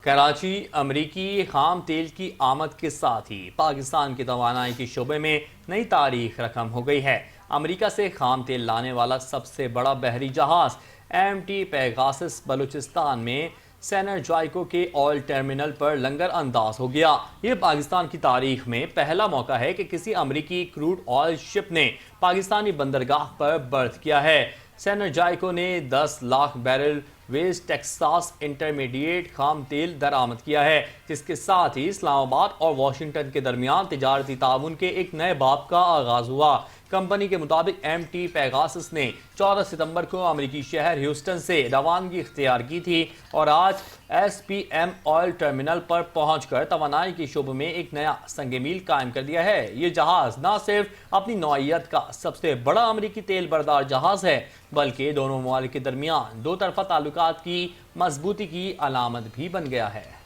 کراچی امریکی خام تیل کی آمد کے ساتھ ہی پاکستان کی توانائی کے شعبے میں نئی تاریخ رقم ہو گئی ہے۔ امریکہ سے خام تیل لانے والا سب سے بڑا بحری جہاز ایم ٹی پیگاسس بلوچستان میں سینرجائکو کے آئل ٹرمینل پر لنگر انداز ہو گیا۔ یہ پاکستان کی تاریخ میں پہلا موقع ہے کہ کسی امریکی کروڈ آئل شپ نے پاکستانی بندرگاہ پر برتھ کیا ہے۔ سینرجائکو نے 10 lakh barrel West Texas Intermediate خام تیل درآمد کیا ہے، جس کے ساتھ ہی اسلام آباد اور واشنگٹن کے درمیان تجارتی تعاون کے ایک نئے باب کا آغاز ہوا۔ کمپنی کے مطابق ایم ٹی پیگاسس نے 14 ستمبر کو امریکی شہر ہیوسٹن سے روانگی اختیار کی تھی اور آج S P M oil terminal پر پہنچ کر توانائی کے شعبے میں ایک نیا سنگ میل قائم کر دیا ہے۔ یہ جہاز نہ صرف اپنی نوعیت کا سب سے بڑا امریکی تیل بردار جہاز ہے، بلکہ دونوں ممالک کے درمیان دو طرفہ تعلقات کی مضبوطی کی علامت بھی بن گیا ہے۔